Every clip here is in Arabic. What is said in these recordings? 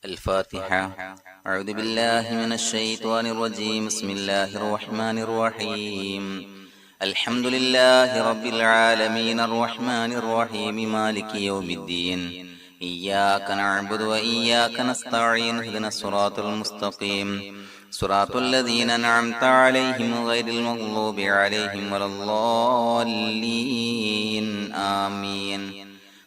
الفاتحة. أعوذ بالله من الشيطان الرجيم. بسم الله الرحمن الرحيم. الحمد لله رب العالمين الرحمن الرحيم مالك يوم الدين. إياك نعبد وإياك نستعين. اهدنا الصراط المستقيم صراط الذين أنعمت عليهم غير المغضوب عليهم ولا الضالين. آمين.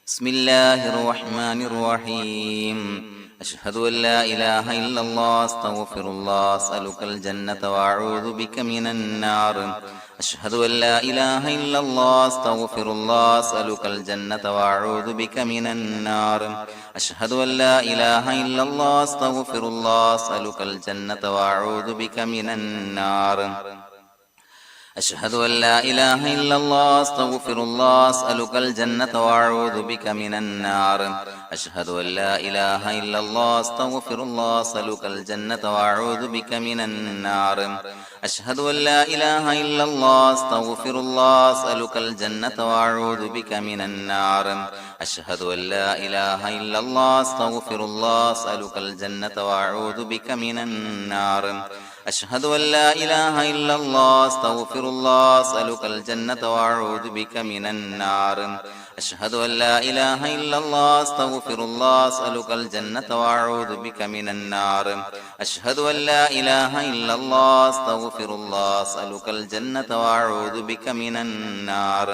بسم الله الرحمن الرحيم. أشهد أن لا إله إلا الله أستغفر الله أسألك الجنة وأعوذ بك من النار. أشهد أن لا إله إلا الله أستغفر الله أسألك الجنة وأعوذ بك من النار. أشهد أن لا إله إلا الله أستغفر الله أسألك الجنة وأعوذ بك من النار. أشهد أن لا إله إلا الله أستغفر الله أسألك الجنة وأعوذ بك من النار. أشهد أن لا إله إلا الله أستغفر الله أسألك الجنة وأعوذ بك من النار. أشهد أن لا إله إلا الله أستغفر الله أسألك الجنة وأعوذ بك من النار. أشهد أن لا إله إلا الله أستغفر الله أسألك الجنة وأعوذ بك من النار. أشهد أن لا إله إلا الله أستغفر الله أسألك الجنة وأعوذ بك من النار. أشهد أن لا إله إلا الله أستغفر الله أسألك الجنة وأعوذ بك من النار. أشهد أن لا إله إلا الله أستغفر الله أسألك الجنة وأعوذ بك من النار.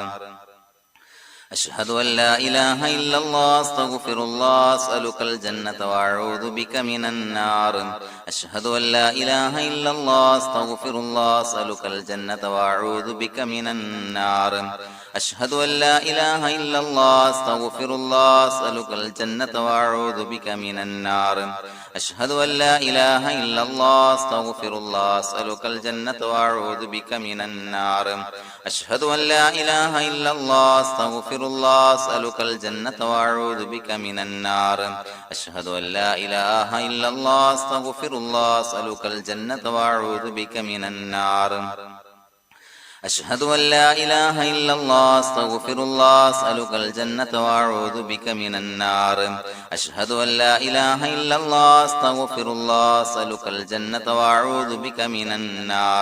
أشهد أن لا إله إلا الله أستغفر الله أسألك الجنة وأعوذ بك من النار. أشهد أن لا إله إلا الله أستغفر الله أسألك الجنة وأعوذ بك من النار. أشهد أن لا إله إلا الله أستغفر الله أسألك الجنة وأعوذ بك من النار. أشهد أن لا إله إلا الله أستغفر الله أسألك الجنة وأعوذ بك من النار. أشهد أن لا إله إلا الله أستغفر الله أسألك الجنة وأعوذ بك من النار. أشهد أن لا إله إلا الله أستغفر الله أسألك الجنة وأعوذ بك من النار. أشهد أن لا إله إلا الله أستغفر الله أسألك الجنة وأعوذ بك من النار. أشهد أن لا إله إلا الله أستغفر الله أسألك الجنة وأعوذ بك من النار.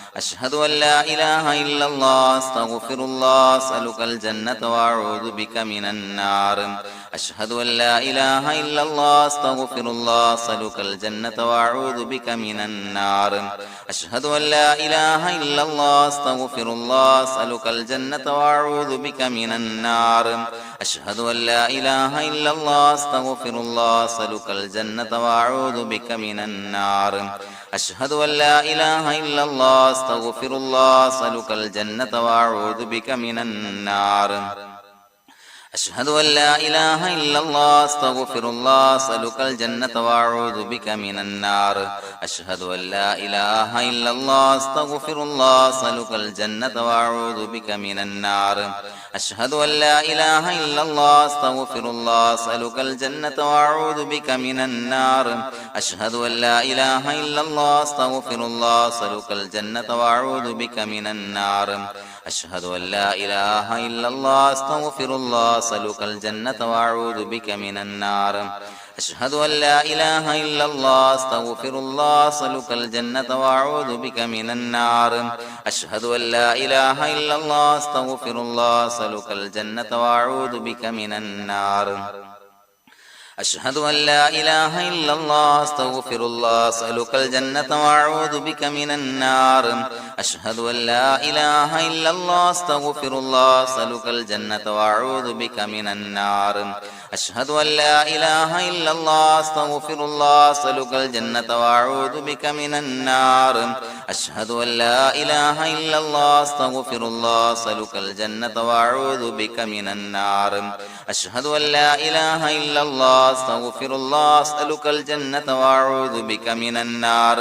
أشهد أن لا إله إلا الله أستغفر الله أسألك الجنة وأعوذ بك من النار. أشهد أن لا إله إلا الله أستغفر الله أسألك الجنة وأعوذ بك من النار. أشهد أن لا إله إلا الله أستغفر الله أسألك الجنة وأعوذ بك من النار. أشهد أن لا إله إلا الله أستغفر الله أسألك الجنة وأعوذ بك من النار. أشهد أن لا إله إلا الله أستغفر الله أسألك الجنة وأعوذ بك من النار. أشهد أن لا إله إلا الله أستغفر الله أسألك الجنة وأعوذ بك من النار. أشهد أن لا إله إلا الله أستغفر الله أسألك الجنة وأعوذ بك من النار. أشهد أن لا إله إلا الله أستغفر الله أسألك الجنة وأعوذ بك من النار. أشهد أن لا إله إلا الله أستغفر الله أسألك الجنة وأعوذ بك من النار. أشهد أن لا إله إلا الله أستغفر الله أسألك الجنة وأعوذ بك من النار. أشهد أن لا إله إلا الله أستغفر الله أسألك الجنة وأعوذ بك من النار. أشهد أن لا إله إلا الله أستغفر الله أسألك الجنة وأعوذ بك من النار. أشهد أن لا إله إلا الله أستغفر الله أسألك الجنة وأعوذ بك من النار. أشهد أن لا إله إلا الله أستغفر الله أسألك الجنة وأعوذ بك من النار. أشهد أن لا إله إلا الله أستغفر الله أسألك الجنة وأعوذ بك من النار. أشهد أن لا إله إلا الله أستغفر الله أسألك الجنة وأعوذ بك من النار. أشهد أن لا إله إلا الله أستغفر الله أسألك الجنة وأعوذ بك من النار.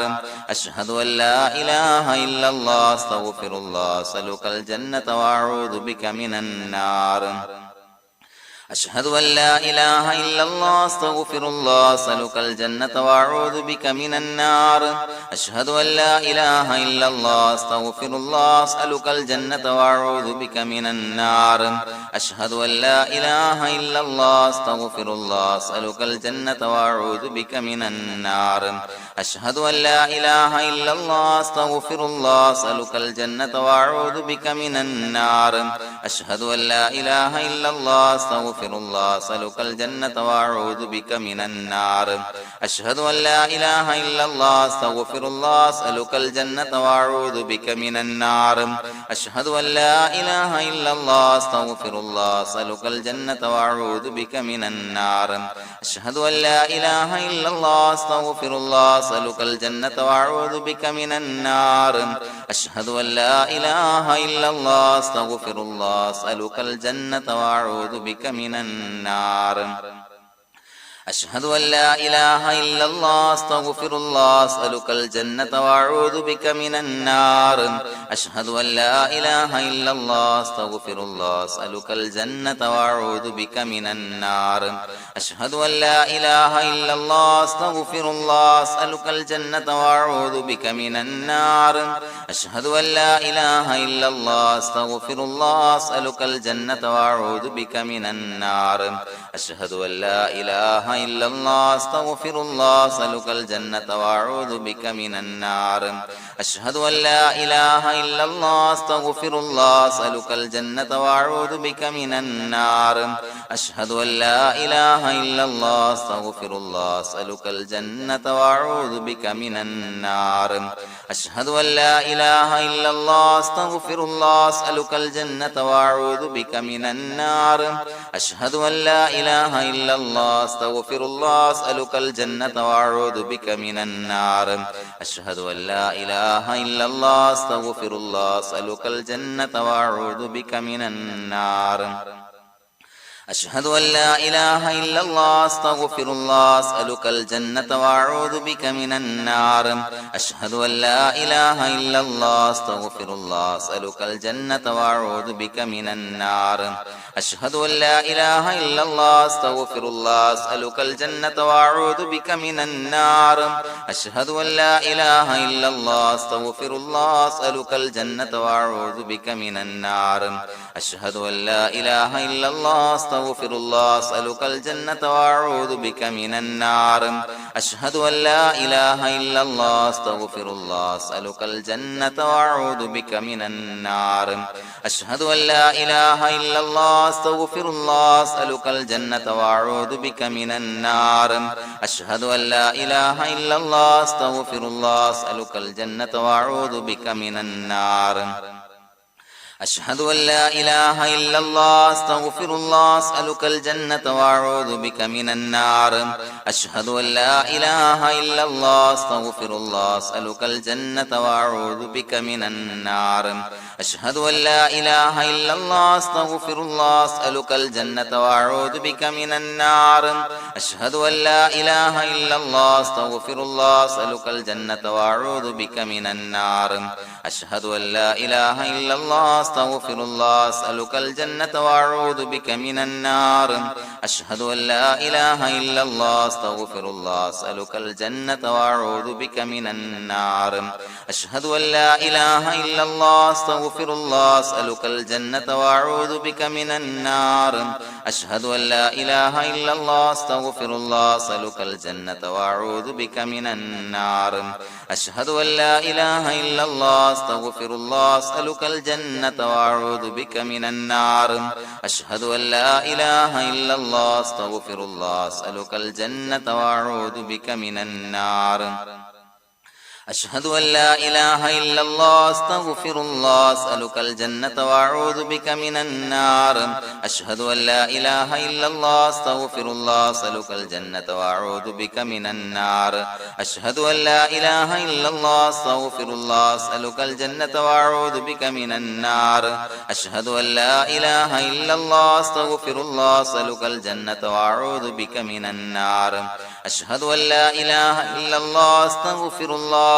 أشهد أن لا إله إلا الله أستغفر الله أسألك الجنة وأعوذ بك من النار. أشهد أن لا إله إلا الله أستغفر الله أسألك الجنة وأعوذ بك من النار أشهد أن لا إله إلا الله أستغفر الله أسألك الجنة وأعوذ بك من النار أشهد أن لا إله إلا الله أستغفر الله أسألك الجنة وأعوذ بك من النار أشهد أن لا إله إلا الله أستغفر الله أسألك الجنة وأعوذ بك من النار أشهد أن لا إله إلا الله أستغفر الله أسألك الجنة وأعوذ بك من النار أشهد أن لا إله إلا الله أستغفر الله أسألك الجنة وأعوذ بك من النار أشهد أن لا إله إلا الله أستغفر الله أسألك الجنة وأعوذ بك من النار أشهد أن لا إله إلا الله أستغفر الله أسألك الجنة وأعوذ بك من النار أشهد أن لا إله إلا الله أستغفر الله أسألك الجنة وأعوذ بك من النار أشهد أن لا إله إلا الله أستغفر الله أسألك الجنة وأعوذ بك من النار أشهد أن لا إله إلا الله أستغفر الله أسألك الجنة وأعوذ بك من النار أشهد أن لا إله إلا الله أستغفر الله أسألك الجنة وأعوذ بك من النار أشهد أن لا إله إلا الله أستغفر الله أسألك الجنة وأعوذ بك من النار أشهد أن لا إله إلا الله أستغفر الله أسألك الجنة وأعوذ بك من النار أشهد أن لا إله إلا الله أستغفر الله أسألك الجنة وأعوذ بك من النار أشهد أن لا إله إلا الله أستغفر الله أسألك الجنة وأعوذ بك من النار أشهد أن لا إله إلا الله أستغفر الله أسألك الجنة وأعوذ بك من النار أشهد أن لا إله إلا الله أستغفر الله أسألك الجنة وأعوذ بك من النار أشهد أن لا إله إلا الله أستغفر الله أسألك الجنة وأعوذ بك من النار أشهد أن لا إله إلا الله أستغفر الله أسألك الجنة وأعوذ بك من النار أشهد أن لا إله إلا الله أستغفر الله أسألك الجنة وأعوذ بك من النار أشهد أن لا إله إلا الله أستغفر الله أسألك الجنة وأعوذ بك من النار أشهد أن لا إله إلا الله أستغفر الله أسألك الجنة وأعوذ بك من النار أشهد أن لا إله إلا الله أستغفر الله أسألك الجنة وأعوذ بك من النار أشهد أن لا إله إلا الله أستغفر الله أسألك الجنة وأعوذ بك من النار أشهد أن لا إله إلا الله أستغفر الله أسألك الجنة وأعوذ بك من النار أشهد أن لا إله إلا الله أستغفر الله أسألك الجنة وأعوذ بك من النار أشهد أن لا إله إلا الله أستغفر الله أسألك الجنة وأعوذ بك من النار أشهد أن لا إله إلا الله أستغفر الله أسألك الجنة وأعوذ بك من النار أشهد أن لا إله إلا الله أستغفر الله أسألك الجنة وأعوذ بك من النار أشهد أن لا إله إلا الله أستغفر الله أسألك الجنة وأعوذ بك من النار أشهد أن لا إله إلا الله أستغفر الله أسألك الجنة وأعوذ بك من النار أشهد أن لا إله إلا الله أستغفر الله أسألك الجنة وأعوذ بك من النار أشهد أن لا إله إلا الله أستغفر الله أسألك الجنة وأعوذ بك من النار أشهد أن لا إله إلا الله أستغفر الله أسألك الجنة وأعوذ بك من النار أشهد أن لا إله إلا الله أستغفر الله أسألك الجنة وأعوذ بك من النار أشهد أن لا إله إلا الله أستغفر الله أسألك الجنة وأعوذ بك من النار أشهد أن لا إله إلا الله أستغفر الله أسألك الجنة وأعوذ بك من النار أشهد أن لا إله إلا الله أستغفر الله أسألك الجنة وأعوذ بك من النار أشهد أن لا إله إلا الله أستغفر الله أسألك الجنة وأعوذ بك من النار أشهد أن لا إله إلا الله أستغفر الله أسألك الجنة وأعوذ بك من النار أشهد أن لا إله إلا الله أستغفر الله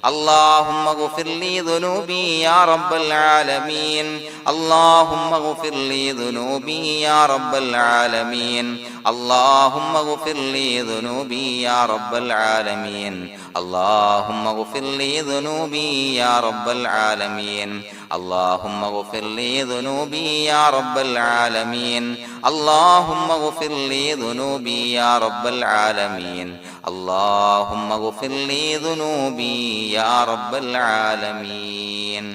اللهم اغفر لي ذنوبي يا رب العالمين اللهم اغفر لي ذنوبي يا رب العالمين اللهم اغفر لي ذنوبي يا رب العالمين اللهم اغفر لي ذنوبي يا رب العالمين اللهم اغفر لي ذنوبي يا رب العالمين اللهم اغفر لي ذنوبي يا رب العالمين اللهم اغفر لي ذنوبي يا رب العالمين.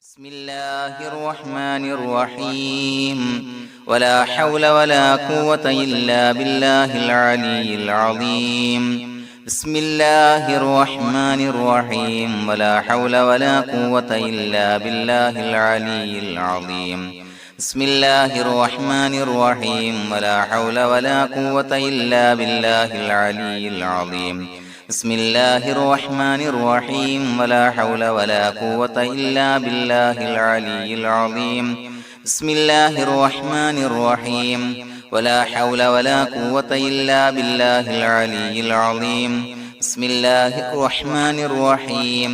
بسم الله الرحمن الرحيم ولا حول ولا قوة إلا بالله العلي العظيم. بسم الله الرحمن الرحيم ولا حول ولا قوة إلا بالله العلي العظيم. بسم الله الرحمن الرحيم ولا حول ولا قوة إلا بالله العلي العظيم. بسم الله الرحمن الرحيم ولا حول ولا قوة إلا بالله العلي العظيم. بسم الله الرحمن الرحيم ولا حول ولا قوة إلا بالله العلي العظيم. بسم الله الرحمن الرحيم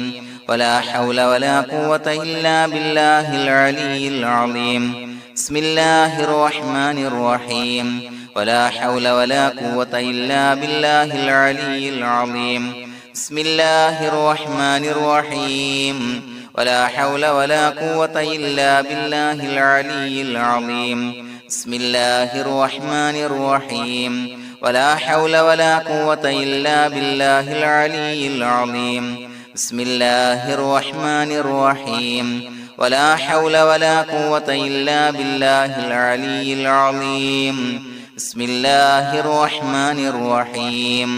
ولا حول ولا قوة إلا بالله العلي العظيم. بسم الله الرحمن الرحيم ولا حول ولا قوة إلا بالله العلي العظيم. بسم الله الرحمن الرحيم ولا حول ولا قوة إلا بالله العلي العظيم. بسم الله الرحمن الرحيم ولا حول ولا قوة إلا بالله العلي العظيم. بسم الله الرحمن الرحيم ولا حول ولا قوة إلا بالله العلي العظيم. بسم الله الرحمن الرحيم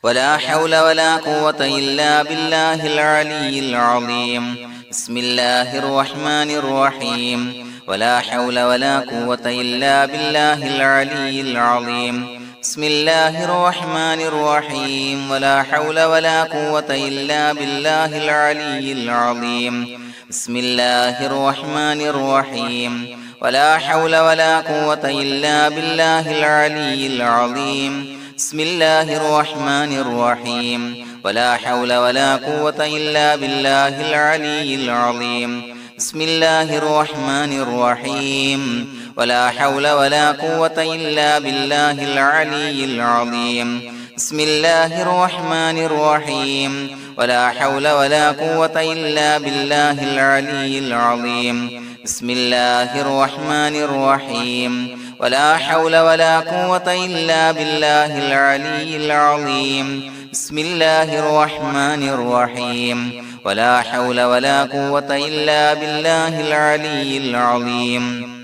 ولا حول ولا قوة إلا بالله العلي العظيم. بسم الله الرحمن الرحيم ولا حول ولا قوة إلا بالله العلي العظيم. بسم الله الرحمن الرحيم ولا حول ولا قوة إلا بالله العلي العظيم. بسم الله الرحمن الرحيم ولا حول ولا قوة إلا بالله العلي العظيم. بسم الله الرحمن الرحيم ولا حول ولا قوة إلا بالله العلي العظيم. بسم الله الرحمن الرحيم ولا حول ولا قوة إلا بالله العلي العظيم. بسم الله الرحمن الرحيم ولا حول ولا قوة إلا بالله العلي العظيم. بسم الله الرحمن الرحيم ولا حول ولا قوة إلا بالله العلي العظيم. بسم الله الرحمن الرحيم ولا حول ولا قوة إلا بالله العلي العظيم.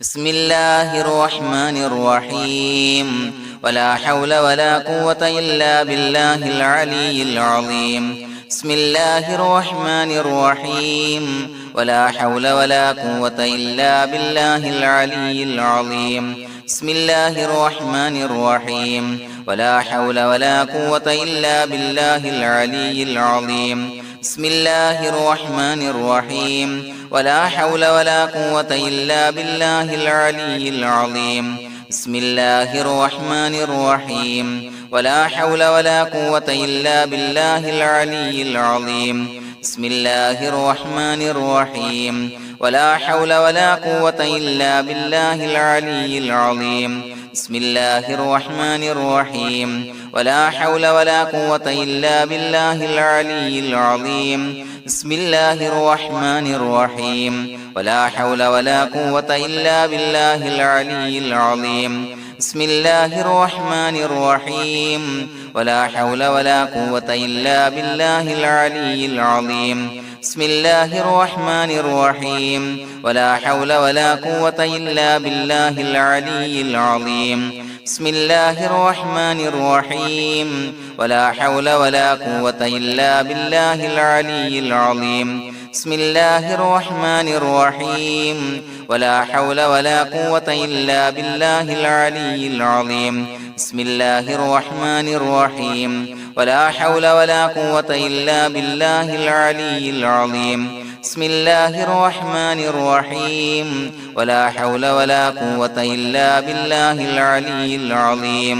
بسم الله الرحمن الرحيم ولا حول ولا قوة إلا بالله العلي العظيم. بسم الله الرحمن الرحيم ولا حول ولا قوة إلا بالله العلي العظيم. بسم الله الرحمن الرحيم ولا حول ولا قوة إلا بالله العلي العظيم. بسم الله الرحمن الرحيم ولا حول ولا قوة إلا بالله العلي العظيم. بسم الله الرحمن الرحيم ولا حول ولا قوة إلا بالله العلي العظيم. بسم الله الرحمن الرحيم ولا حول ولا قوة إلا بالله العلي العظيم. بسم الله الرحمن الرحيم ولا حول ولا قوة إلا بالله العلي العظيم. بسم الله الرحمن الرحيم ولا حول ولا قوة إلا بالله العلي العظيم. بسم الله الرحمن الرحيم ولا حول ولا قوة إلا بالله العلي العظيم. بسم الله الرحمن الرحيم ولا حول ولا قوة إلا بالله العلي العظيم. بسم الله الرحمن الرحيم ولا حول ولا قوة إلا بالله العلي العظيم. بسم الله الرحمن الرحيم ولا حول ولا قوة إلا بالله العلي العظيم. بسم الله الرحمن الرحيم ولا حول ولا قوة إلا بالله العلي العظيم. بسم الله الرحمن الرحيم ولا حول ولا قوة إلا بالله العلي العظيم.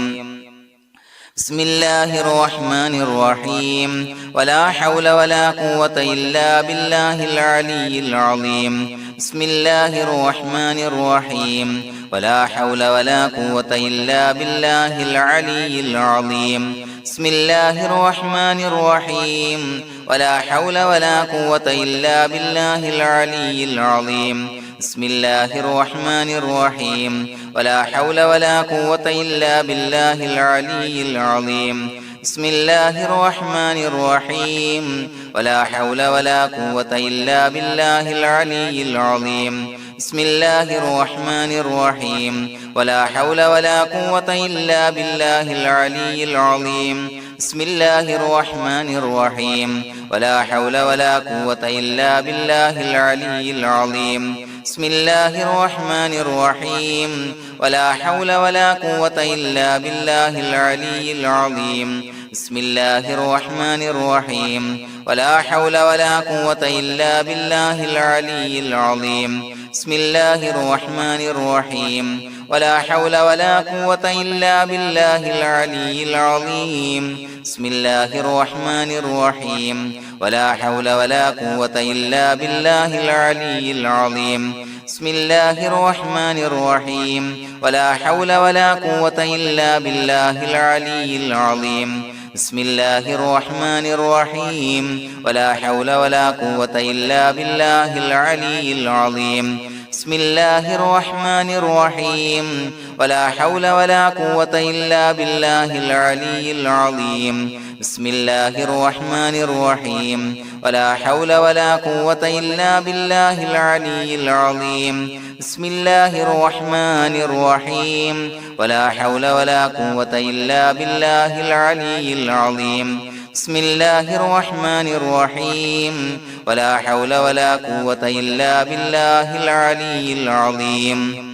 بسم الله الرحمن الرحيم ولا حول ولا قوة إلا بالله العلي العظيم بسم الله الرحمن الرحيم ولا حول ولا قوة إلا بالله العلي العظيم بسم الله الرحمن الرحيم ولا حول ولا قوة إلا بالله العلي العظيم بسم الله الرحمن الرحيم ولا حول ولا قوة إلا بالله العلي العظيم بسم الله الرحمن الرحيم ولا حول ولا قوة إلا بالله العلي العظيم بسم الله الرحمن الرحيم ولا حول ولا قوة إلا بالله العلي العظيم بسم الله الرحمن الرحيم ولا حول ولا قوة إلا بالله العلي العظيم بسم الله الرحمن الرحيم ولا حول ولا قوة إلا بالله العلي العظيم بسم الله الرحمن الرحيم ولا حول ولا قوة إلا بالله العلي العظيم بسم الله الرحمن الرحيم ولا حول ولا قوة إلا بالله العلي العظيم بسم الله الرحمن الرحيم ولا حول ولا قوة إلا بالله العلي العظيم بسم الله الرحمن الرحيم ولا حول ولا قوة إلا بالله العلي العظيم بسم الله الرحمن الرحيم ولا حول ولا قوة إلا بالله العلي العظيم بسم الله الرحمن الرحيم ولا حول ولا قوة إلا بالله العلي العظيم بسم الله الرحمن الرحيم ولا حول ولا قوة إلا بالله العلي العظيم بسم الله الرحمن الرحيم ولا حول ولا قوة إلا بالله العلي العظيم بسم الله الرحمن الرحيم ولا حول ولا قوة إلا بالله العلي العظيم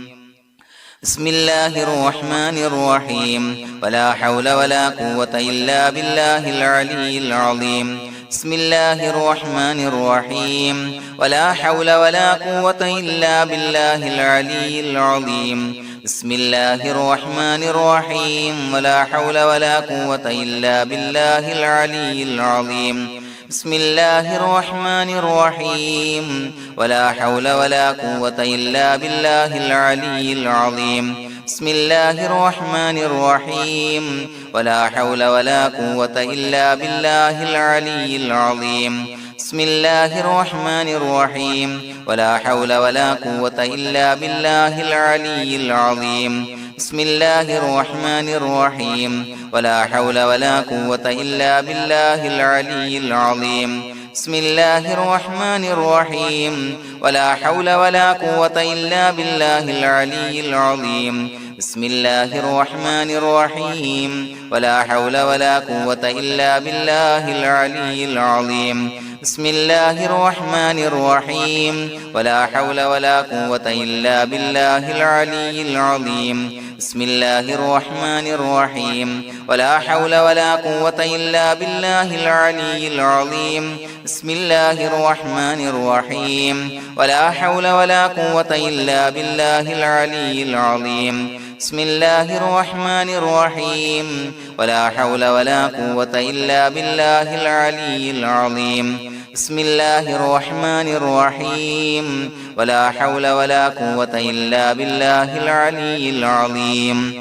بسم الله الرحمن الرحيم ولا حول ولا قوة إلا بالله العلي العظيم بسم الله الرحمن الرحيم ولا حول ولا قوة إلا بالله العلي العظيم بسم الله الرحمن الرحيم ولا حول ولا قوة إلا بالله العلي العظيم بسم الله الرحمن الرحيم ولا حول ولا قوة إلا بالله العلي العظيم بسم الله الرحمن الرحيم ولا حول ولا قوة إلا بالله العلي العظيم بسم الله الرحمن الرحيم ولا حول ولا قوة إلا بالله العلي العظيم بسم الله الرحمن الرحيم ولا حول ولا قوة إلا بالله العلي العظيم بسم الله الرحمن الرحيم ولا حول ولا قوة إلا بالله العلي العظيم بسم الله الرحمن الرحيم ولا حول ولا قوة إلا بالله العلي العظيم بسم الله الرحمن الرحيم ولا حول ولا قوة إلا بالله العلي العظيم بسم الله الرحمن الرحيم ولا حول ولا قوة إلا بالله العلي العظيم بسم الله الرحمن الرحيم ولا حول ولا قوة إلا بالله العلي العظيم بسم الله الرحمن الرحيم ولا حول ولا قوة إلا بالله العلي العظيم بسم الله الرحمن الرحيم ولا حول ولا قوة إلا بالله العلي العظيم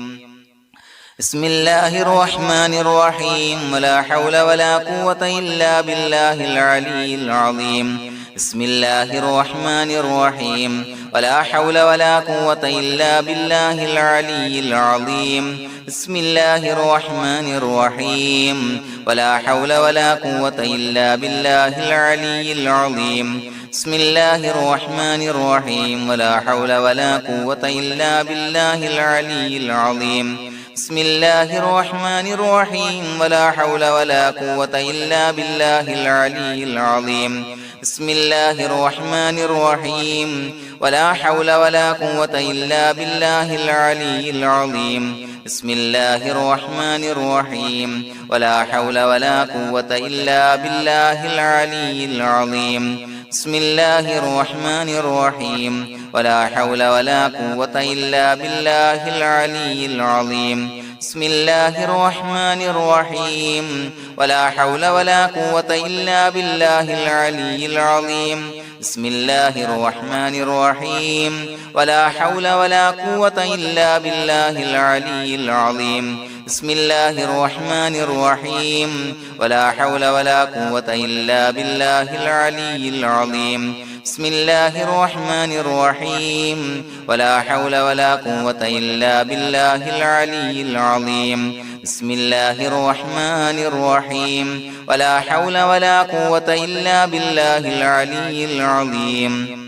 بسم الله الرحمن الرحيم ولا حول ولا قوة إلا بالله العلي العظيم بسم الله الرحمن الرحيم ولا حول ولا قوة إلا بالله العلي العظيم بسم الله الرحمن الرحيم ولا حول ولا قوة إلا بالله العلي العظيم بسم الله الرحمن الرحيم ولا حول ولا قوة إلا بالله العلي العظيم بسم الله الرحمن الرحيم ولا حول ولا قوة إلا بالله العلي العظيم بسم الله الرحمن الرحيم ولا حول ولا قوة إلا بالله العلي العظيم بسم الله الرحمن الرحيم ولا حول ولا قوة إلا بالله العلي العظيم بسم الله الرحمن الرحيم ولا حول ولا قوة إلا بالله العلي العظيم بسم الله الرحمن الرحيم ولا حول ولا قوة إلا بالله العلي العظيم بسم الله الرحمن الرحيم ولا حول ولا قوة إلا بالله العلي العظيم بسم الله الرحمن الرحيم ولا حول ولا قوة إلا بالله العلي العظيم بسم الله الرحمن الرحيم ولا حول ولا قوة إلا بالله العلي العظيم بسم الله الرحمن الرحيم ولا حول ولا قوة إلا بالله العلي العظيم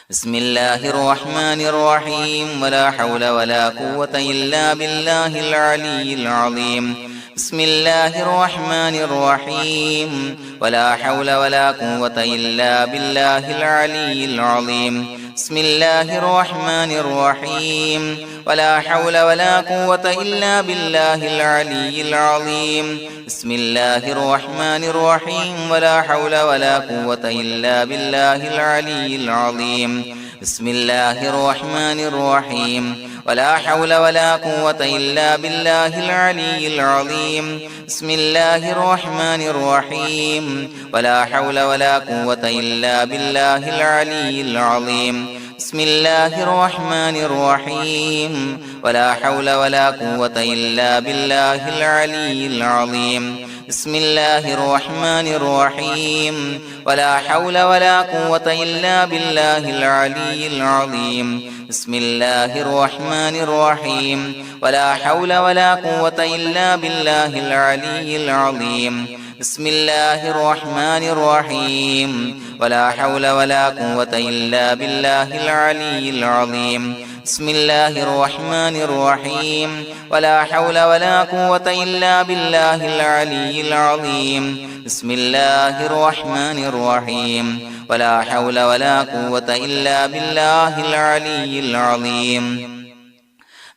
بسم الله الرحمن الرحيم ولا حول ولا قوة إلا بالله العلي العظيم بسم الله الرحمن الرحيم ولا حول ولا قوة إلا بالله العلي العظيم بسم الله الرحمن الرحيم ولا حول ولا قوة إلا بالله العلي العظيم بسم الله الرحمن الرحيم ولا حول ولا قوة إلا بالله العلي العظيم بسم الله الرحمن الرحيم ولا حول ولا قوة إلا بالله العلي العظيم بسم الله الرحمن الرحيم ولا حول ولا قوة إلا بالله العلي العظيم بسم الله الرحمن الرحيم ولا حول ولا قوة إلا بالله العلي العظيم بسم الله الرحمن الرحيم ولا حول ولا قوة إلا بالله العلي العظيم بسم الله الرحمن الرحيم ولا حول ولا قوة إلا بالله العلي العظيم بسم الله الرحمن الرحيم ولا حول ولا قوة إلا بالله العلي العظيم بسم الله الرحمن الرحيم ولا حول ولا قوة إلا بالله العلي العظيم بسم الله الرحمن الرحيم ولا حول ولا قوة إلا بالله العلي العظيم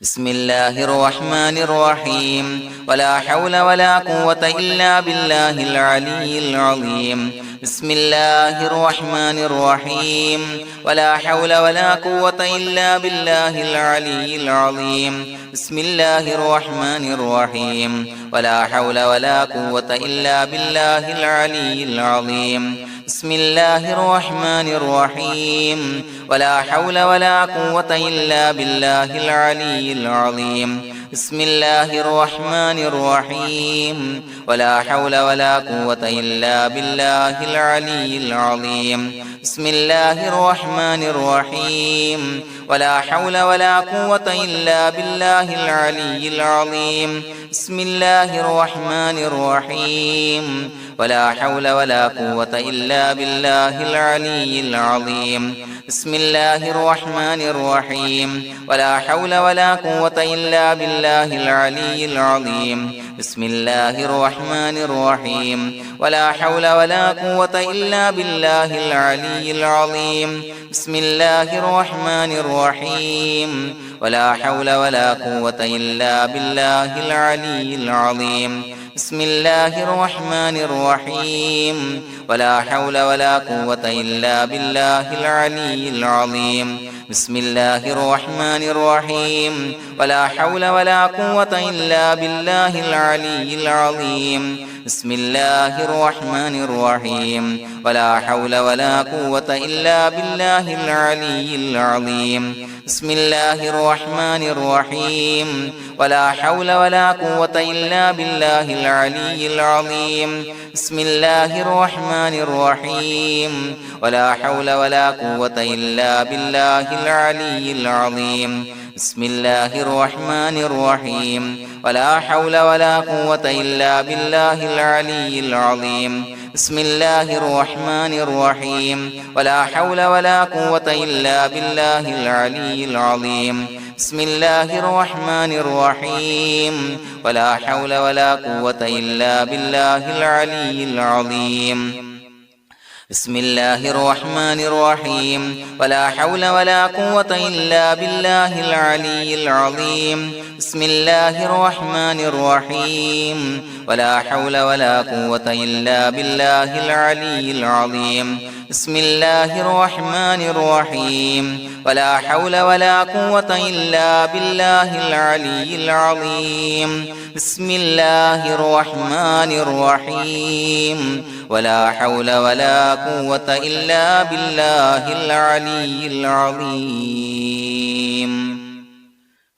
بسم الله الرحمن الرحيم ولا حول ولا قوة إلا بالله العلي العظيم بسم الله الرحمن الرحيم ولا حول ولا قوة إلا بالله العلي العظيم بسم الله الرحمن الرحيم ولا حول ولا قوة إلا بالله العلي العظيم بسم الله الرحمن الرحيم ولا حول ولا قوة إلا بالله العلي العظيم بسم الله الرحمن الرحيم ولا حول ولا قوة إلا بالله العلي العظيم بسم الله الرحمن الرحيم ولا حول ولا قوة إلا بالله العلي العظيم بسم الله الرحمن الرحيم ولا حول ولا قوة إلا بالله العلي العظيم بسم الله الرحمن الرحيم ولا حول ولا قوة إلا بالله العلي العظيم بسم الله الرحمن الرحيم ولا حول ولا قوة إلا بالله العلي العظيم بسم الله الرحمن الرحيم ولا حول ولا قوة إلا بالله العلي العظيم بسم الله الرحمن الرحيم ولا حول ولا قوة إلا بالله العلي العظيم بسم الله الرحمن الرحيم ولا حول ولا قوة إلا بالله العلي العظيم بسم الله الرحمن الرحيم ولا حول ولا قوة إلا بالله العلي العظيم بسم الله الرحمن الرحيم ولا حول ولا قوة إلا بالله العلي العظيم بسم الله الرحمن الرحيم ولا حول ولا قوة إلا بالله العلي العظيم بسم الله الرحمن الرحيم ولا حول ولا قوة إلا بالله العلي العظيم بسم الله الرحمن الرحيم ولا حول ولا قوة إلا بالله العلي العظيم بسم الله الرحمن الرحيم ولا حول ولا قوة إلا بالله العلي العظيم بسم الله الرحمن الرحيم ولا حول ولا قوة إلا بالله العلي العظيم بسم الله الرحمن الرحيم ولا حول ولا قوة إلا بالله العلي العظيم بسم الله الرحمن الرحيم ولا حول ولا قوة إلا بالله العلي العظيم بسم الله الرحمن الرحيم ولا حول ولا قوة إلا بالله العلي العظيم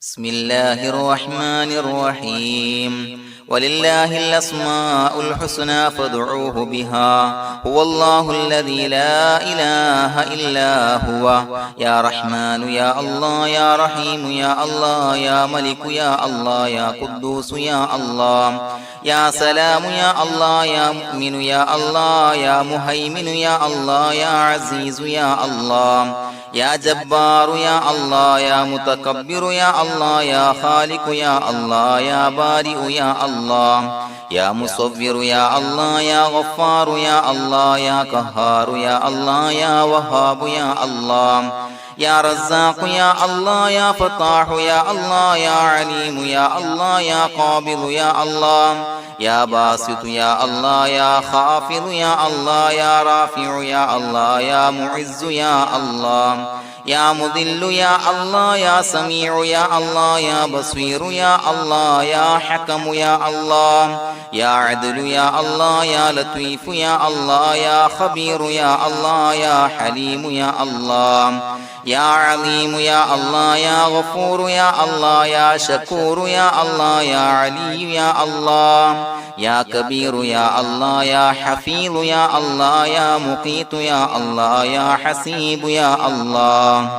بسم الله الرحمن الرحيم ولله الأسماء الحسنى فادعوه بها هو الله الذي لا إله إلا هو يا رحمن يا الله يا رحيم يا الله يا ملك يا الله يا قدوس يا الله يا سلام يا الله يا مؤمن يا الله يا مهيمن يا الله يا عزيز يا الله يا جبار يا الله يا متكبر يا الله يا خالق يا الله يا بارئ يا الله يا مصور يا الله يا غفار يا الله يا قهار يا الله يا وهاب يا الله يا رزاق يا الله يا فتاح يا الله يا عليم يا الله يا قابض يا الله يا باسط يا الله يا خافض يا الله يا رافع يا الله يا معز يا الله يا مذل يا الله يا سميع يا الله يا بصير يا الله يا حكم يا الله يا عدل يا الله يا لطيف يا الله يا خبير يا الله يا حليم يا الله يا عليم يا الله يا غفور يا الله يا شكور يا الله يا علي يا الله يا كبير يا الله يا حفيظ يا الله يا مقيت يا الله يا حسيب يا الله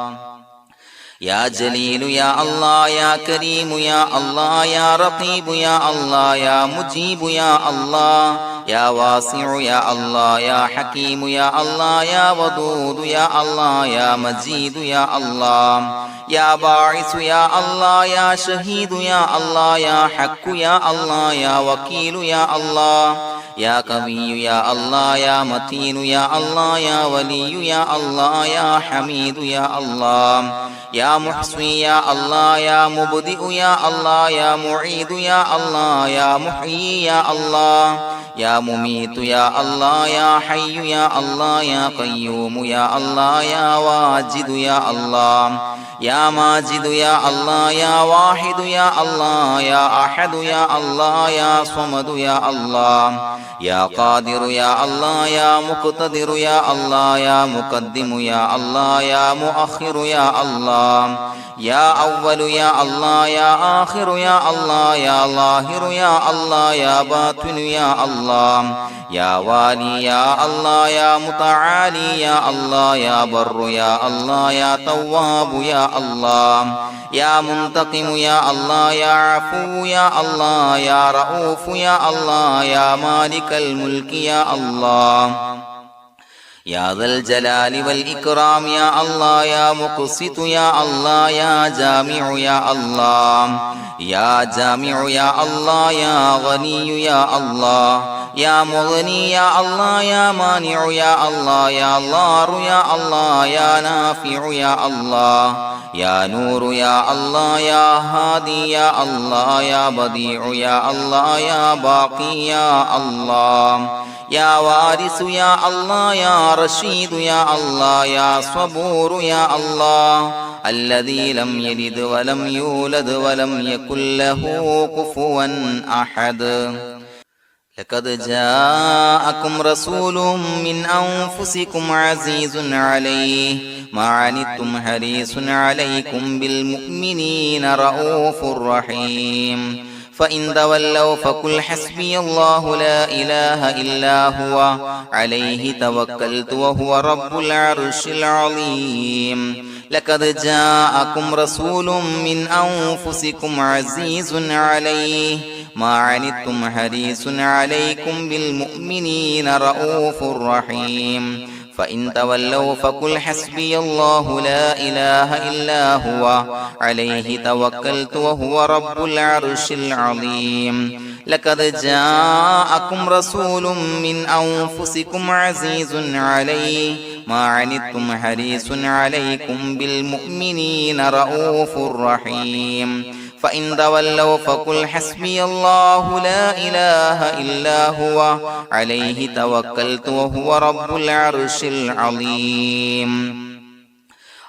يا جليل يا الله يا كريم يا الله يا رقيب يا الله يا مجيب يا الله يا واسع يا الله يا حكيم يا الله يا ودود يا الله يا مجيد يا الله يا باعث يا الله يا شهيد يا الله يا حق يا الله يا وكيل يا الله يا قوي يا الله يا متين يا الله يا ولي يا الله يا حميد يا الله يا محصي يا الله يا مبدئ يا الله يا معيد يا الله يا محيي يا الله يا مميت يا الله يا حي يا الله يا قيوم يا الله يا واجد يا الله يا ماجد يا الله يا واحد يا الله يا أحد يا الله يا صمد يا الله يا قادر يا الله يا مقتدر يا الله يا مقدم يا الله يا مؤخر يا الله يا أول يا الله يا آخر يا الله يا ظاهر يا الله يا باطن يا الله يا والي يا الله يا متعالي يا الله يا بر يا الله يا تواب يا الله يا منتقم يا الله يا عفو يا الله يا رؤوف يا الله يا مالك الملك يا الله يا ذا الجلال والإكرام يا الله يا مقسط يا الله يا جامع يا الله يا جامع يا الله يا غني يا الله يا مغني يا الله يا مانع يا الله يا ضار يا الله يا نافع يا الله يا نور يا الله يا هادي يا الله يا بديع يا الله يا باقي يا الله يا وارث يا الله يا رشيد يا الله يا صبور يا الله الذي لم يلد ولم يولد ولم يكن له كفوا أحد لقد جاءكم رسول من أنفسكم عزيز عليه ما عنتم حريص عليكم بالمؤمنين رؤوف رحيم فإن تولوا فقل حسبي الله لا إله إلا هو عليه توكلت وهو رب العرش العظيم لقد جاءكم رسول من أنفسكم عزيز عليه ما عنتم حريص عليكم بالمؤمنين رؤوف رحيم فإن تولوا فقل حسبي الله لا إله إلا هو عليه توكلت وهو رب العرش العظيم لقد جاءكم رسول من أنفسكم عزيز عليه ما عنتم حريص عليكم بالمؤمنين رؤوف رحيم فإن تولوا فقل حسبي الله لا إله إلا هو عليه توكلت وهو رب العرش العظيم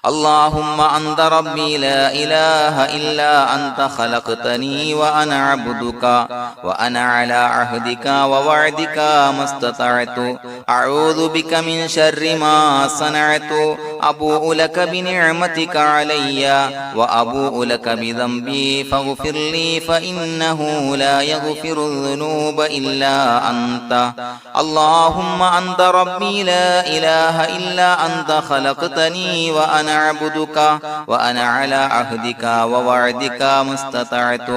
اللهم أنت ربي لا إله إلا أنت خلقتني وأنا عبدك وأنا على عهدك ووعدك ما استطعت أعوذ بك من شر ما صنعت أبوء لك بنعمتك علي وأبوء لك بذنبي فاغفر لي فإنه لا يغفر الذنوب إلا أنت اللهم أنت ربي لا إله إلا أنت خلقتني وأنا عبدك وأنا على عهدك ووعدك ما استطعت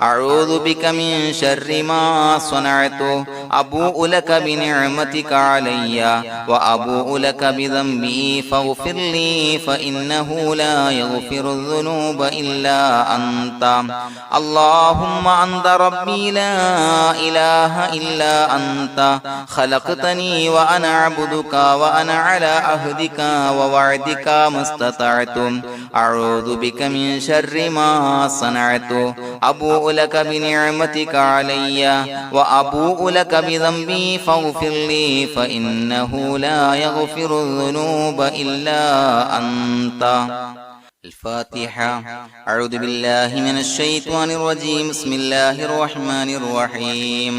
أعوذ بك من شر ما صنعت أبوء لك بنعمتك علي وأبوء لك بذنبي فاغفر لي فإنه لا يغفر الذنوب إلا أنت اللهم أنت ربي لا إله إلا أنت خلقتني وأنا عبدك وأنا على عهدك ووعدك ما استطعت أعوذ بك من شر ما صنعت أبوء لك بنعمتك علي وأبوء لك بذنبي فاغفر لي فإنه لا يغفر الذنوب إلا أنت الفاتحة أعوذ بالله من الشيطان الرجيم بسم الله الرحمن الرحيم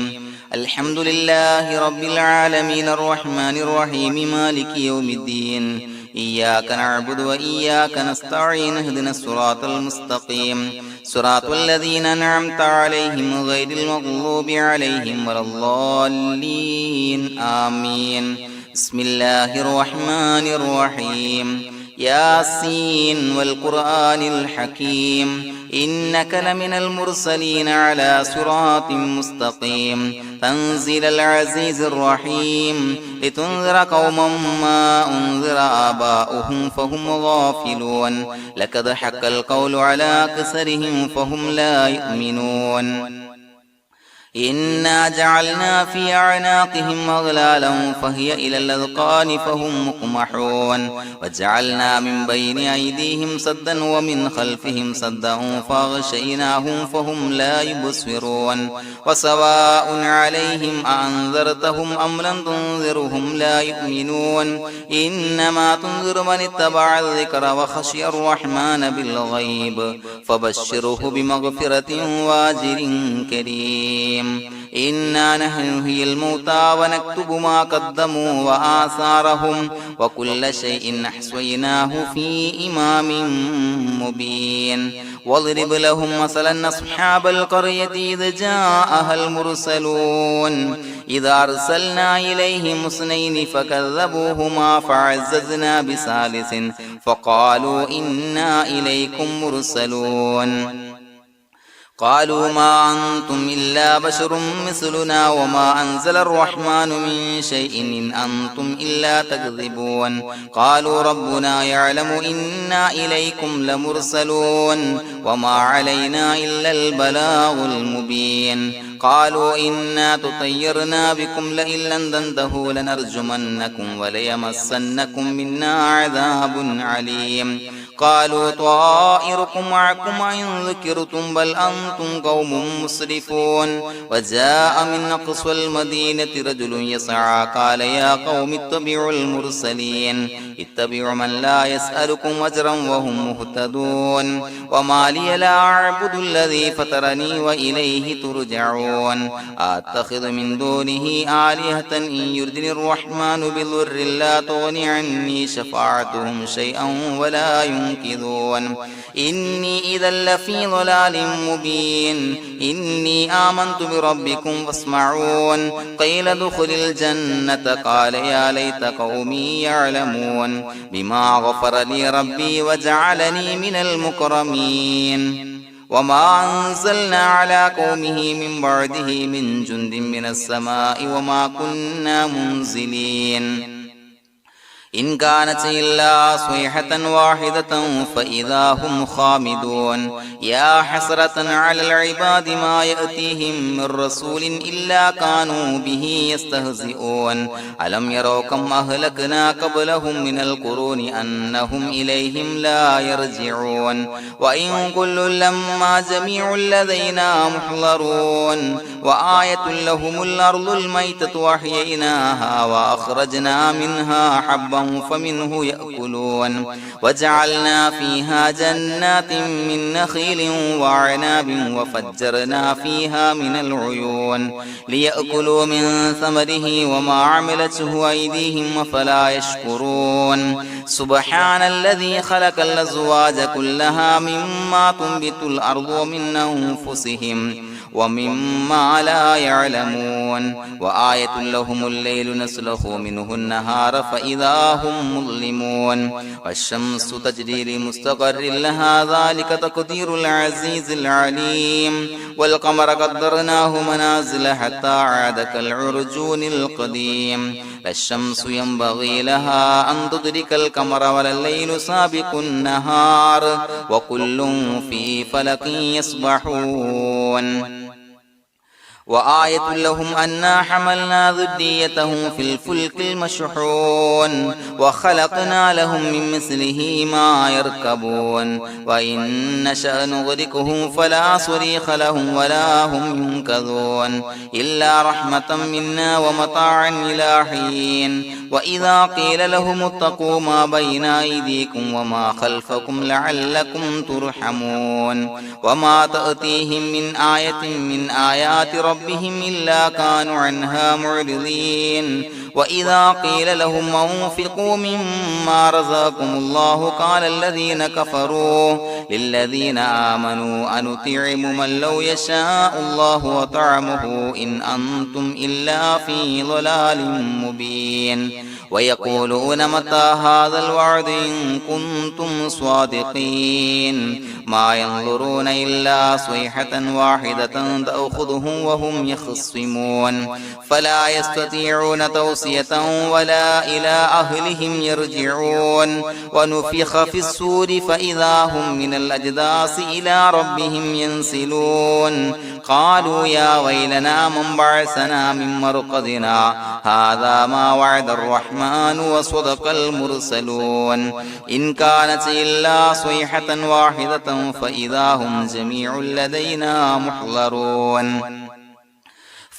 الحمد لله رب العالمين الرحمن الرحيم مالك يوم الدين إياك نعبد وإياك نستعين اهدنا الصراط المستقيم صراط الذين أنعمت عليهم غير المغضوب عليهم ولا الضالين آمين بسم الله الرحمن الرحيم ياسين والقرآن الحكيم إنك لمن المرسلين على صراط مستقيم تنزيل العزيز الرحيم لتنذر قوما ما أنذر آباؤهم فهم غافلون لقد حق القول على أكثرهم فهم لا يؤمنون إنا جعلنا في أعناقهم أغلالا فهي إلى الأذقان فهم مقمحون وجعلنا من بين أيديهم سدا ومن خلفهم سدا فأغشيناهم فهم لا يبصرون وسواء عليهم أأنذرتهم أم لم تنذرهم لا يؤمنون إنما تنذر من اتبع الذكر وخشي الرحمن بالغيب فبشره بمغفرة وأجر كريم إنا نحن نحيي الموتى ونكتب ما قدموا وآثارهم وكل شيء أحصيناه في إمام مبين واضرب لهم مثلا أصحاب القرية إذ جاءها المرسلون إذا أرسلنا إليهم اثنين فكذبوهما فعززنا بثالث فقالوا إنا إليكم مرسلون قالوا ما أنتم إلا بشر مثلنا وما أنزل الرحمن من شيء إن أنتم إلا تكذبون قالوا ربنا يعلم إنا إليكم لمرسلون وما علينا إلا البلاغ المبين قالوا إنا تطيرنا بكم لئن لم تنتهوا لنرجمنكم وليمسنكم منا عذاب عليم قالوا طائركم معكم إن ذكرتم بل أنتم قوم مسرفون وجاء من أقصى المدينة رجل يسعى قال يا قوم اتبعوا المرسلين اتبعوا من لا يسألكم أجرا وهم مهتدون وما لي لا أعبد الذي فطرني وإليه ترجعون أتخذ من دونه آلهة إن يردني الرحمن بضر لا تغني عني شفاعتهم شيئا ولا ينقذون إني إذا لفي ضلال مبين إني آمنت بربكم فاسمعون قيل ادخل الجنة قال يا ليت قومي يعلمون بما غفر لي ربي وجعلني من المكرمين وما أنزلنا على قومه من بعده من جند من السماء وما كنا منزلين إن كانت إلا صيحة واحدة فإذا هم خامدون يا حسرة على العباد ما يأتيهم من رسول إلا كانوا به يستهزئون ألم يروا كم أهلكنا قبلهم من القرون أنهم إليهم لا يرجعون وإن كل لما جميع لدينا محضرون وآية لهم الأرض الميتة وأحييناها وأخرجنا منها حبا فمنه يأكلون وجعلنا فيها جنات من نخيل وعناب وفجرنا فيها من العيون ليأكلوا من ثمره وما عملته أيديهم فلا يشكرون سبحان الذي خلق الأزواج كلها مما تنبت الأرض ومن أنفسهم ومما لا يعلمون وآية لهم الليل نسلخ منه النهار فإذا هم مظلمون والشمس تجري لمستقر لها ذلك تقدير العزيز العليم والقمر قدرناه منازل حتى عاد كالعرجون القديم لا الشمس ينبغي لها أن تدرك القمر ولا الليل سابق النهار وكل في فلك يسبحون وآية لهم أنا حملنا ذريتهم في الفلك المشحون وخلقنا لهم من مثله ما يركبون وإن نشأ نغرقهم فلا صريخ لهم ولا هم ينقذون إلا رحمة منا ومتاعا إلى حين وإذا قيل لهم اتقوا ما بين أيديكم وما خلفكم لعلكم ترحمون وما تأتيهم من آية من آيات ربهم إلا كانوا عنها معرضين وإذا قيل لهم أنفقوا مما رزقكم الله قال الذين كفروا للذين آمنوا أنطعم من لو يشاء الله وطعمه إن أنتم إلا في ضلال مبين ويقولون متى هذا الوعد إن كنتم صادقين ما ينظرون إلا صيحة واحدة تأخذهم وهم يخصمون فلا يستطيعون توصية ولا إلى أهلهم يرجعون ونفخ في السور فإذا هم من الأجداث إلى ربهم ينسلون قالوا يا ويلنا من بعثنا من مرقدنا هذا ما وعد الرحمن وصدق المرسلون إن كانت إلا صيحة واحدة فإذا هم جميع لدينا محضرون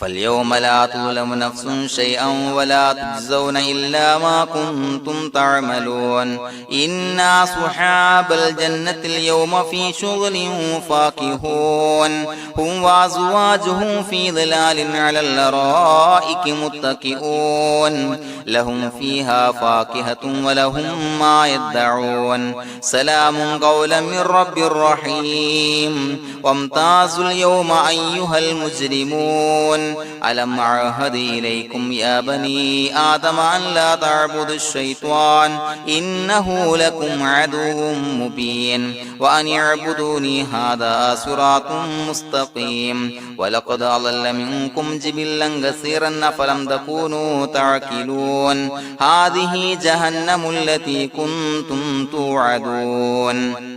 فاليوم لا تظلم نفس شيئا ولا تجزون إلا ما كنتم تعملون إنا أصحاب الجنة اليوم في شغل فاكهون هم وأزواجهم في ظلال على الأرائك متكئون لهم فيها فاكهة ولهم ما يدعون سلام قولا من رب رحيم وامتازوا اليوم أيها المجرمون ألم أعهد إليكم يا بني آدم أن لا تعبدوا الشيطان إنه لكم عدو مبين وأن اعبدوني هذا صراط مستقيم ولقد أضل منكم جبلا كثيرا فلم تكونوا تعقلون هذه جهنم التي كنتم توعدون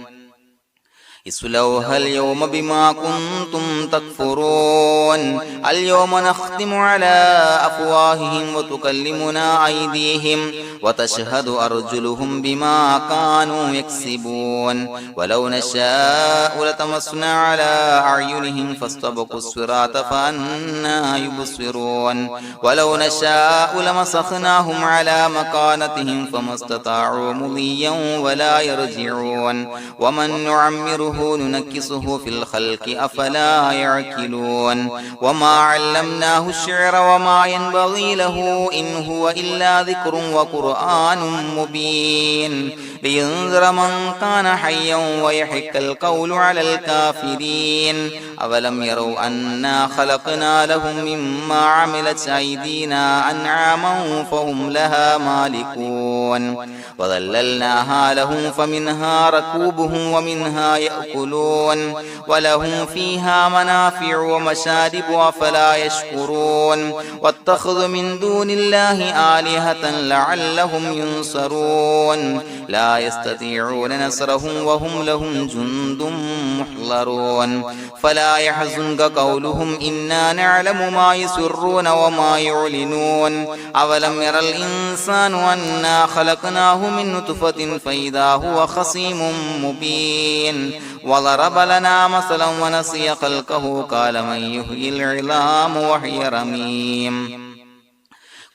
اصلوها اليوم بما كنتم تكفرون اليوم نختم على أفواههم وتكلمنا أيديهم وتشهد أرجلهم بما كانوا يكسبون ولو نشاء لطمسنا على أعينهم فاستبقوا الصراط فأنى يبصرون ولو نشاء لمسخناهم على مكانتهم فما استطاعوا مضيا ولا يرجعون ومن نعمره ننكسه في الخلق أفلا يعقلون وما علمناه الشعر وما ينبغي له إن هو إلا ذكر وقرآن مبين لينذر من كان حيا ويحق القول على الكافرين أولم يروا أنا خلقنا لهم مما عملت أيدينا أنعاما فهم لها مالكون وظللناها لهم فمنها ركوبهم ومنها يأكلون يأكلون ولهم فيها منافع ومشارب أفلا يشكرون واتخذوا من دون الله آلهة لعلهم ينصرون لا يستطيعون نصرهم وهم لهم جند محضرون فلا يحزنك قولهم إنا نعلم ما يسرون وما يعلنون أولم ير الإنسان أنا خلقناه من نطفة فإذا هو خصيم مبين وضرب لنا مثلا ونسي خلقه قال من يحيي العظام وهي رميم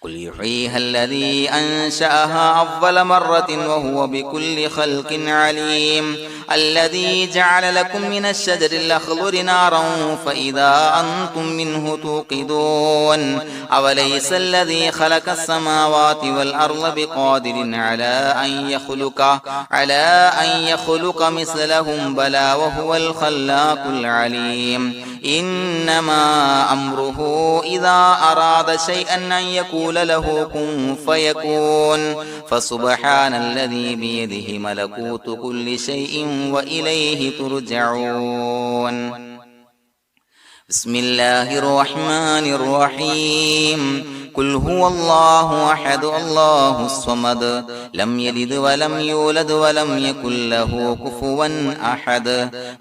قل يحييها الذي أنشأها أول مرة وهو بكل خلق عليم الذي جعل لكم من الشجر الأخضر نارا فإذا أنتم منه توقدون أوليس الذي خلق السماوات والأرض بقادر على أن يخلق مثلهم بلى وهو الخلاق العليم إنما أمره إذا أراد شيئا أن يقول له كن فيكون فسبحان الذي بيده ملكوت كل شيء وإليه ترجعون بسم الله الرحمن الرحيم قل هو الله أحد الله الصمد لم يلد ولم يولد ولم يكن له كفوا أحد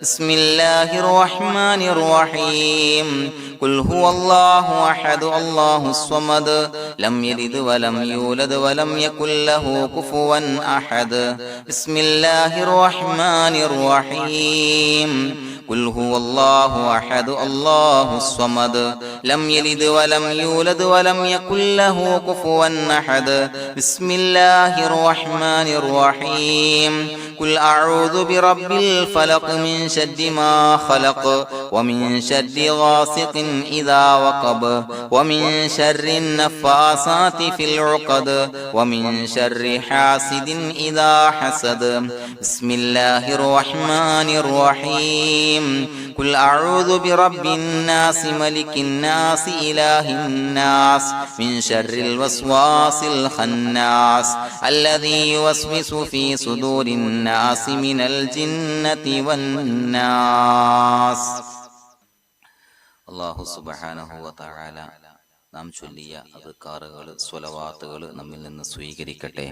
بسم الله الرحمن الرحيم قل هو الله أحد الله الصمد لم يلد ولم يولد ولم يكن له كفوا أحد بسم الله الرحمن الرحيم قل هو الله أحد الله الصمد لم يلد ولم يولد ولم يكن له كفوا أحد بسم الله الرحمن الرحيم قل أعوذ برب الفلق من شر ما خلق ومن شر غاسق إذا وقب ومن شر النفاثات في العقد ومن شر حاسد إذا حسد بسم الله الرحمن الرحيم قل أعوذ برب الناس ملك الناس إله الناس من شر الوسواس الخناس الذي يوسوس في صدور الناس من الجنة والناس الله سبحانه وتعالى നാം ചൊല്ലിയ അദ്കാറുകൾ സ്വലവാത്തുകൾ നമ്മിൽ നിന്ന് സ്വീകരിക്കട്ടെ.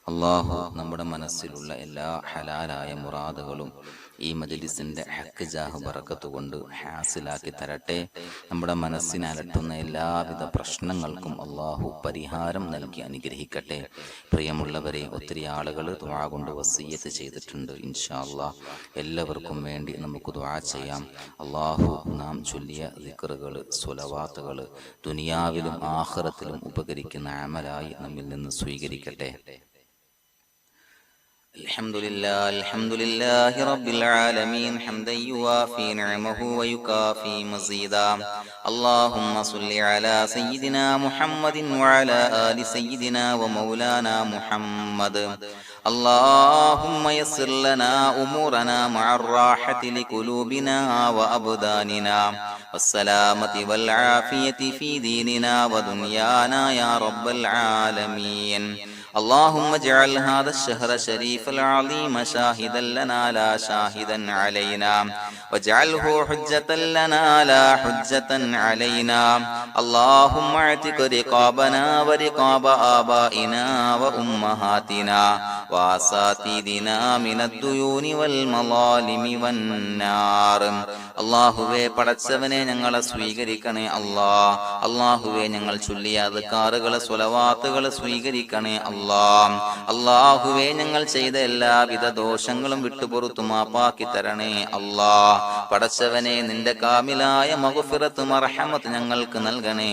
അള്ളാഹു നമ്മുടെ മനസ്സിലുള്ള എല്ലാ ഹലാലായ മുറാദുകളും ഈ മജ്ലിസിന്റെ ഹക്ക് ജാഹ് ബറക്കത്ത് കൊണ്ട് ഹാസിലാക്കി തരട്ടെ. നമ്മുടെ മനസ്സിനെ അലട്ടുന്ന എല്ലാവിധ പ്രശ്നങ്ങൾക്കും അള്ളാഹു പരിഹാരം നൽകി അനുഗ്രഹിക്കട്ടെ. പ്രിയമുള്ളവരെ, ഒത്തിരി ആളുകൾ ദുആ കൊണ്ട് വസിയ്യത്ത് ചെയ്തിട്ടുണ്ട്. ഇൻഷാ അല്ലാഹ് എല്ലാവർക്കും വേണ്ടി നമുക്ക് ദുആ ചെയ്യാം. അള്ളാഹു നാം ചൊല്ലിയ ദിക്റുകൾ സ്വലവാത്തുകൾ ദുനിയാവിലും ആഖിറത്തിലും ഉപകരിക്കുന്ന അമലായി നമ്മിൽ നിന്ന് സ്വീകരിക്കട്ടെ. الحمد لله رب العالمين حمدا يوافي نعمه ويكافي مزيدا اللهم صل على سيدنا محمد وعلى آل سيدنا ومولانا محمد اللهم يسر لنا أمورنا مع الراحة لقلوبنا وأبداننا والسلامة والعافية في ديننا ودنيانا يا رب العالمين اللهم اجعل هذا الشهر الشريف العظيم شاهدا لنا لا شاهدا علينا واجعله حجة لنا لا حجة علينا اللهم اعتق رقابنا ورقاب آبائنا وأمهاتنا وأساتذتنا من الديون والمظالم والنار അള്ളാഹുവേ, പടച്ചവനെ ഞങ്ങളെ സ്വീകരിക്കണേ. അള്ളാഹുവേ, ഞങ്ങൾ ചൊല്ലിയ അദ്കാറുകളെ സ്വലവാത്തുകളെ സ്വീകരിക്കണേ. അള്ളാഹുവേ, ഞങ്ങൾ ചെയ്ത എല്ലാവിധ ദോഷങ്ങളും വിട്ടുപുറത്തു മാപ്പാക്കി തരണേ. പടച്ചവനെ, നിന്റെ കാമിലായ മഗ്ഫിറത്ത് മർഹമത്ത് ഞങ്ങൾക്ക് നൽകണേ.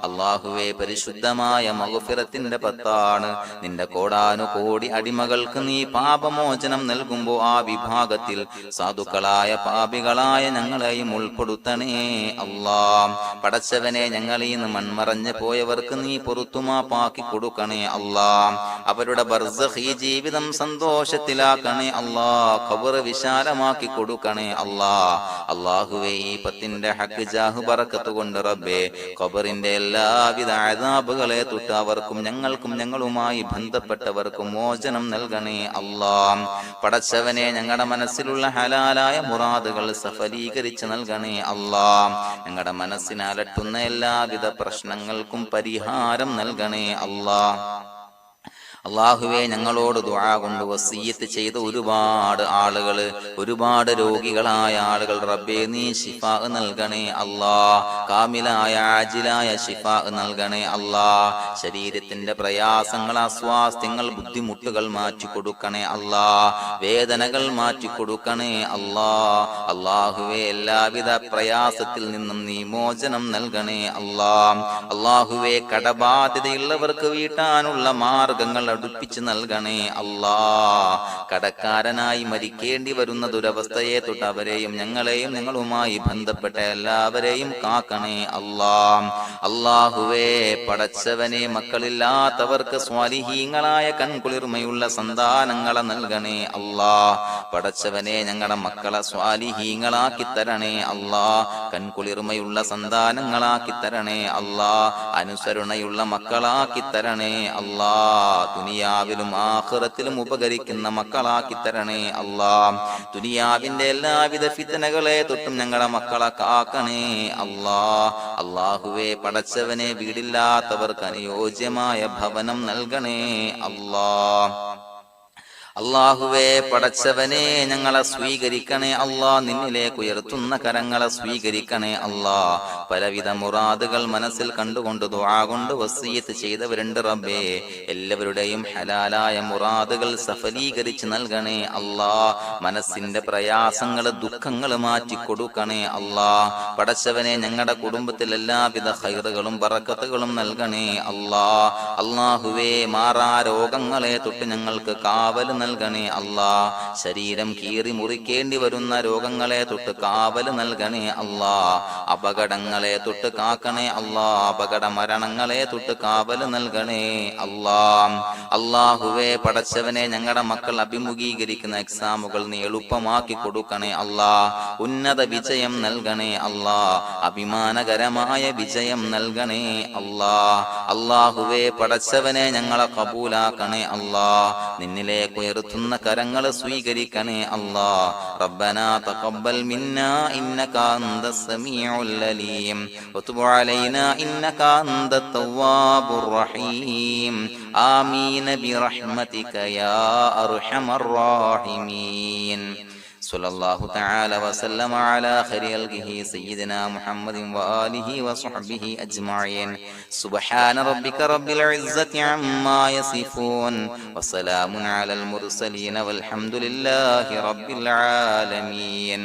അള്ളാഹുവേ, പരിശുദ്ധമായ മഗ്ഫിറത്തിന്റെ പത്താണ്. നിന്റെ കോടാനുകോടി അടിമകൾക്ക് നീ പാപമോചനം നൽകുമ്പോൾ ആ വിഭാഗത്തിൽ സാധുക്കളായ പാപി പാപികളായ ഞങ്ങളെയും ഉൾപ്പെടുത്തണേ അല്ലാ. പടച്ചവനെ, ഞങ്ങളിൽ നിന്ന് മൺമറഞ്ഞു പോയവർക്ക് നീ പൊറുത്തുമാപ്പാക്കി കൊടുക്കണേ അല്ലാ. അവരുടെ ബർസഖി ജീവിതം സന്തോഷത്തിലാക്കണേ അല്ലാ. ഖബർ വിശാലമാക്കി കൊടുക്കണേ അല്ലാ. അല്ലാഹുവേ, ഈ പത്തിന്റെ ഹഖ് ജാഹ് ബറക്കത്ത് കൊണ്ട് റബ്ബേ, ഖബറിന്റെ എല്ലാവിധ അദാബുകളെ തൊട്ട് അവർക്കും ഞങ്ങൾക്കും ഞങ്ങളുമായി ബന്ധപ്പെട്ടവർക്കും മോചനം നൽകണേ അല്ലാ. പടച്ചവനെ, ഞങ്ങളുടെ മനസ്സിലുള്ള ഹലാലായ മുറാദുകൾ സഫലീകരിച്ച് നൽകണേ അല്ലാ. ഞങ്ങളുടെ മനസ്സിനെ അലട്ടുന്ന എല്ലാവിധ പ്രശ്നങ്ങൾക്കും പരിഹാരം നൽകണേ അല്ലാ. അള്ളാഹുവേ, ഞങ്ങളോട് ദുആ കൊണ്ട് വസിയ്യത്ത് ചെയ്ത ഒരുപാട് രോഗികളായ ആളുകൾ റബ്ബേ നീ ശിഫാ നൽകണേ അല്ലാ. കാമിലായ ആജിലായ ശിഫാ നൽകണേ അല്ലാ. ശരീരത്തിന്റെ പ്രയാസങ്ങൾ, അസ്വാസ്ഥ്യങ്ങൾ, ബുദ്ധിമുട്ടുകൾ മാറ്റി കൊടുക്കണേ അല്ലാ. വേദനകൾ മാറ്റി കൊടുക്കണേ അല്ലാ. അള്ളാഹുവേ, എല്ലാവിധ പ്രയാസത്തിൽ നിന്നും നീ മോചനം നൽകണേ അല്ലാ. അള്ളാഹുവേ, കടബാധ്യതയുള്ളവർക്ക് വീട്ടാനുള്ള മാർഗങ്ങൾ അടുപ്പിച്ച് നൽകണേ അല്ലാ. കടക്കാരനായി മരിക്കേണ്ടി വരുന്ന ദുരവസ്ഥയെ തൊട്ട് അവരെയും ഞങ്ങളെയും ഞങ്ങളുമായി ബന്ധപ്പെട്ട എല്ലാവരെയും കാക്കണേ അല്ലാ. അല്ലാഹുവേ, പടച്ചവനെ, മക്കളില്ലാത്തവർക്ക് സ്വാലിഹീങ്ങളായ കൺകുളിർമയുള്ള സന്താനങ്ങളെ നൽകണേ അല്ലാ. പടച്ചവനെ, ഞങ്ങളുടെ മക്കളെ സ്വാലിഹീങ്ങളാക്കി തരണേ അല്ലാ. കൺകുളിർമയുള്ള സന്താനങ്ങളാക്കി തരണേ അല്ലാ. അനുസരണയുള്ള മക്കളാക്കി തരണേ അല്ലാ. ദുനിയാവിലും ആഖിറത്തിലും ഉപകരിക്കുന്ന മക്കളാക്കി തരണേ അല്ലാ. ദുനിയാവിന്റെ എല്ലാവിധ ഫിത്നകളെ തൊട്ടും ഞങ്ങളുടെ മക്കളെ കാക്കണേ അല്ലാ. അല്ലാഹുവേ, പടച്ചവനെ, വീടില്ലാത്തവർക്ക് അനുയോജ്യമായ ഭവനം നൽകണേ അല്ലാ. അല്ലാഹുവേ, പടച്ചവനെ, ഞങ്ങളെ സ്വീകരിക്കണേ അല്ലാ. നിന്നിലേക്ക് ഉയർത്തുന്ന കരങ്ങളെ സ്വീകരിക്കണേ അല്ലാ. പലവിധ മുറാദുകൾ മനസ്സിൽ കണ്ടുകൊണ്ട് ദുആ കൊണ്ട് വസിയ്യത്ത് ചെയ്തവരുണ്ട് റബ്ബേ. എല്ലാവരുടെയും ഹലാലായ മുറാദുകൾ സഫലീകരിച്ച് നൽകണേ അല്ലാ. മനസ്സിന്റെ പ്രയാസങ്ങൾ, ദുഃഖങ്ങൾ മാറ്റി കൊടുക്കണേ അല്ലാ. പടച്ചവനെ, ഞങ്ങളുടെ കുടുംബത്തിൽ എല്ലാവിധ ഖൈറുകളും ബറക്കത്തുകളും നൽകണേ അല്ലാ. അല്ലാഹുവേ, മാറാ രോഗങ്ങളെ തൊട്ട് ഞങ്ങൾക്ക് കാവൽ നൽകണേ അല്ലാ. ശരീരം കീറി മുറിക്കേണ്ടി വരുന്ന രോഗങ്ങളെ തൊട്ട് കാവൽ നൽകണേ അല്ലാ. അപകടങ്ങളെ തൊട്ട് കാക്കണേ അല്ലാ. അപകട മരണങ്ങളെ തൊട്ട് കാവൽ നൽകണേ അല്ലാ. അല്ലാഹുവേ, പടച്ചവനെ, ഞങ്ങളുടെ മക്കൾ അഭിമുഖീകരിക്കുന്ന എക്സാമുകൾ നീ എളുപ്പമാക്കി കൊടുക്കണേ അല്ലാ. ഉന്നത വിജയം നൽകണേ അല്ലാ. അഭിമാനകരമായ വിജയം നൽകണേ അല്ലാ. അല്ലാഹുവേ, പടച്ചവനെ, ഞങ്ങളെ കബൂലാക്കണേ അല്ലാ. നിന്നിലേക്ക് ഉയർത്തുന്ന കരങ്ങൾ സ്വീകരിക്കണേ അല്ലാ. റബ്ബനാ തഖബ്ബൽ മിന്നാ ഇന്നക അൻതസ് സമീഉൽ അലീം വതുബ് അലൈനാ ഇന്നക അൻതത് തവ്വാബുർ റഹീം. ആമീൻ ബിറഹ്മതിക യാ അർഹമർ റഹീമീൻ. സല്ലല്ലാഹു തആല വസല്ലമ അലാ ഖൈരി ഖൽഖിഹി സയ്യിദിനാ മുഹമ്മദിൻ വആലിഹി വസ്വഹ്ബിഹി അജ്മഈൻ. സുബ്ഹാന റബ്ബിക റബ്ബിൽ ഇസ്സതി അമ്മാ യസിഫൂൻ വസലാമുൻ അലൽ മുർസലീൻ വൽഹംദുലില്ലാഹി റബ്ബിൽ ആലമീൻ.